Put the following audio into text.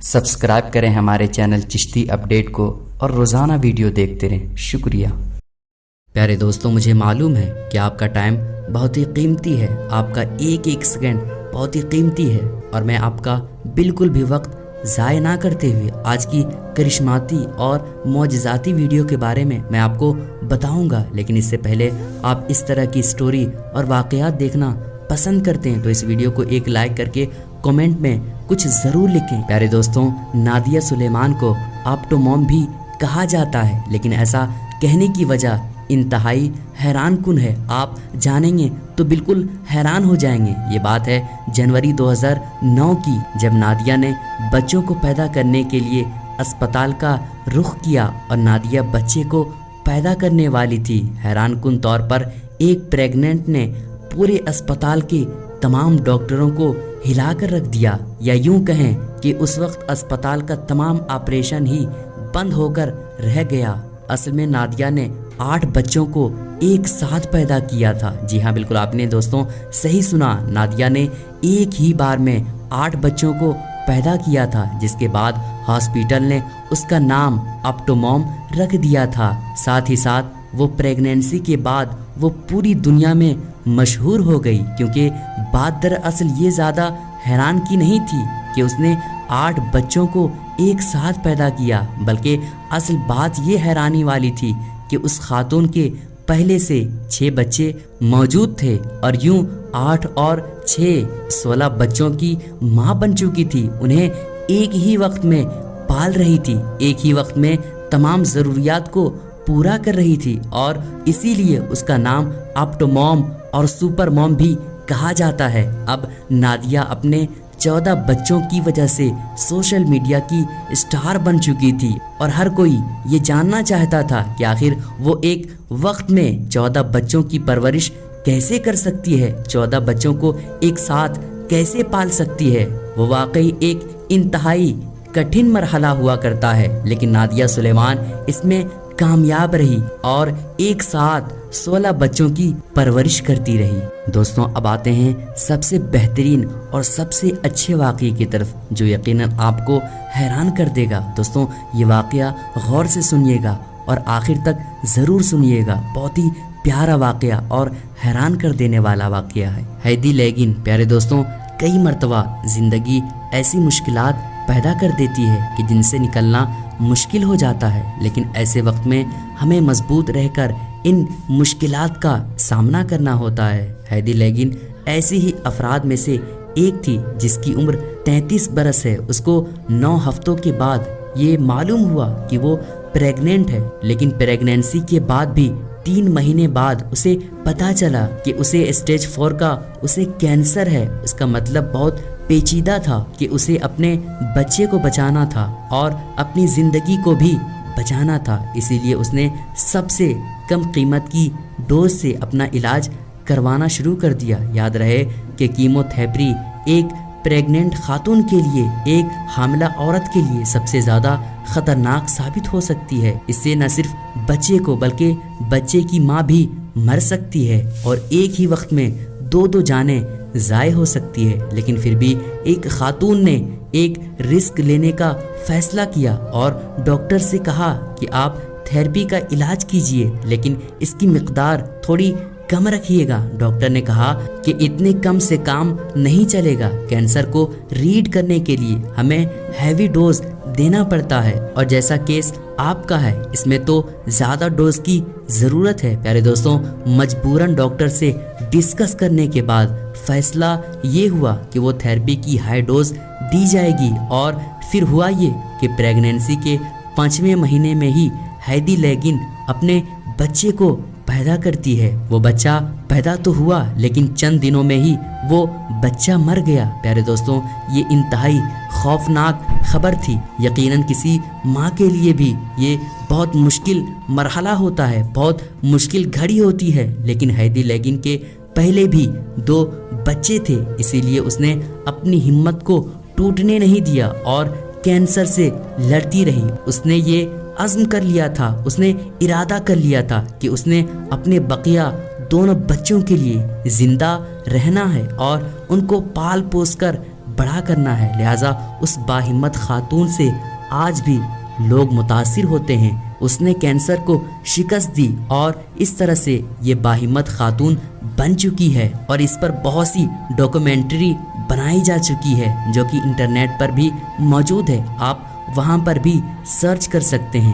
Subscribe करें हमारे channel Chishti update को और रोज़ाना वीडियो देखते रहें। शुक्रिया। प्यारे दोस्तों, मुझे मालूम है कि आपका टाइम बहुत ही कीमती है, आपका एक एक सेकंड बहुत ही कीमती है और मैं आपका बिल्कुल भी वक्त ज़ाय ना करते हुए आज की करिश्माती और मौजज़ाती वीडियो के बारे में मैं आपको बताऊंगा। लेकिन इससे पहले आप इस तरह की स्टोरी और वाक़यात देखना पसंद करते हैं तो इस वीडियो को एक लाइक करके कमेंट में कुछ ज़रूर लिखें। प्यारे दोस्तों, नादिया सुलेमान को ऑप्टोमॉम भी कहा जाता है, लेकिन ऐसा कहने की वजह इंतहाई हैरान कुन है। आप जानेंगे तो बिल्कुल हैरान हो जाएंगे। ये बात है जनवरी 2009 की, जब नादिया ने बच्चों को पैदा करने के लिए अस्पताल का रुख किया और नादिया बच्चे को पैदा करने वाली थी। हैरान कुन तौर पर एक प्रेग्नेंट ने पूरे अस्पताल के तमाम डॉक्टरों को हिलाकर रख दिया, या यूं कहें कि उस वक्त अस्पताल का तमाम ऑपरेशन ही बंद होकर रह गया। असल में नादिया ने 8 बच्चों को एक साथ पैदा किया था। जी हाँ, बिल्कुल आपने दोस्तों सही सुना, नादिया ने एक ही बार में 8 बच्चों को पैदा किया था, जिसके बाद हॉस्पिटल ने उसका नाम ऑप्टोमॉम रख दिया था। साथ ही साथ वो प्रेगनेंसी के बाद वो पूरी दुनिया में मशहूर हो गई, क्योंकि बात दरअसल ये ज़्यादा हैरान की नहीं थी कि उसने 8 बच्चों को एक साथ पैदा किया, बल्कि असल बात ये हैरानी वाली थी कि उस खातून के पहले से 6 बच्चे मौजूद थे और यूं 8 और 6 16 बच्चों की माँ बन चुकी थी। उन्हें एक ही वक्त में पाल रही थी, एक ही वक्त में तमाम ज़रूरियात को पूरा कर रही थी और इसीलिए उसका नाम ऑप्टोमॉम और सुपर मॉम भी कहा जाता है। अब नादिया अपने 14 बच्चों की वजह से सोशल मीडिया की स्टार बन चुकी थी और हर कोई ये जानना चाहता था कि आखिर वो एक वक्त में 14 बच्चों की परवरिश कैसे कर सकती है, 14 बच्चों को एक साथ कैसे पाल सकती है। वो वाकई एक इंतहाई कठिन मरहला हुआ करता है, लेकिन नादिया सुलेमान इसमें कामयाब रही और एक साथ 16 बच्चों की परवरिश करती रही। दोस्तों, अब आते हैं सबसे बेहतरीन और सबसे अच्छे वाक़ये की तरफ, जो यकीनन आपको हैरान कर देगा। दोस्तों, ये वाक़या गौर से सुनिएगा और आखिर तक ज़रूर सुनिएगा। बहुत ही प्यारा वाक़या और हैरान कर देने वाला वाक़या है। हैदी लेगिन, प्यारे दोस्तों, कई मरतबा ज़िंदगी ऐसी मुश्किलात पैदा कर देती है कि जिनसे निकलना मुश्किल हो जाता है, लेकिन ऐसे वक्त में हमें मजबूत रहकर इन मुश्किलात का सामना करना होता है। हैदी लेगिन ऐसी ही अफराद में से एक थी जिसकी उम्र 33 बरस है। उसको 9 हफ्तों के बाद ये मालूम हुआ कि वो प्रेग्नेंट है, लेकिन प्रेगनेंसी के बाद भी 3 महीने बाद उसे पता चला कि उसे स्टेज 4 का उसे कैंसर है। इसका मतलब बहुत पेचीदा था कि उसे अपने बच्चे को बचाना था और अपनी ज़िंदगी को भी बचाना था। इसीलिए उसने सबसे कम कीमत की डोज से अपना इलाज करवाना शुरू कर दिया। याद रहे कि कीमोथेरेपी एक प्रेग्नेंट खातून के लिए, एक हामिला औरत के लिए सबसे ज़्यादा ख़तरनाक साबित हो सकती है। इससे न सिर्फ बच्चे को बल्कि बच्चे की माँ भी मर सकती है और एक ही वक्त में 2 जानें ज़ाय हो सकती है। लेकिन फिर भी एक खातून ने एक रिस्क लेने का फैसला किया और डॉक्टर से कहा कि आप थेरेपी का इलाज कीजिए, लेकिन इसकी मिकदार थोड़ी कम रखिएगा। डॉक्टर ने कहा कि इतने कम से काम नहीं चलेगा, कैंसर को रीड करने के लिए हमें हैवी डोज देना पड़ता है और जैसा केस आपका है इसमें तो ज़्यादा डोज की ज़रूरत है। प्यारे दोस्तों, मजबूरन डॉक्टर से डिस्कस करने के बाद फैसला ये हुआ कि वो थेरेपी की हाई डोज दी जाएगी और फिर हुआ ये कि प्रेगनेंसी के 5वें महीने में ही हैदी लेगिन अपने बच्चे को पैदा करती है। वो बच्चा पैदा तो हुआ, लेकिन चंद दिनों में ही वो बच्चा मर गया। प्यारे दोस्तों, ये इंतहाई खौफनाक खबर थी। यकीनन किसी माँ के लिए भी ये बहुत मुश्किल मरहला होता है, बहुत मुश्किल घड़ी होती है, लेकिन हैदी लेगिन के पहले भी 2 बच्चे थे, इसीलिए उसने अपनी हिम्मत को टूटने नहीं दिया और कैंसर से लड़ती रही। उसने ये अज़्म कर लिया था, उसने इरादा कर लिया था कि उसने अपने बकिया 2 बच्चों के लिए ज़िंदा रहना है और उनको पाल पोस कर بڑا کرنا ہے، لہٰذا اس باہمت خاتون سے آج بھی لوگ متاثر ہوتے ہیں۔ اس نے کینسر کو شکست دی اور اس طرح سے یہ باہمت خاتون بن چکی ہے، اور اس پر بہت سی ڈاکومنٹری بنائی جا چکی ہے جو کہ انٹرنیٹ پر بھی موجود ہے، آپ وہاں پر بھی سرچ کر سکتے ہیں۔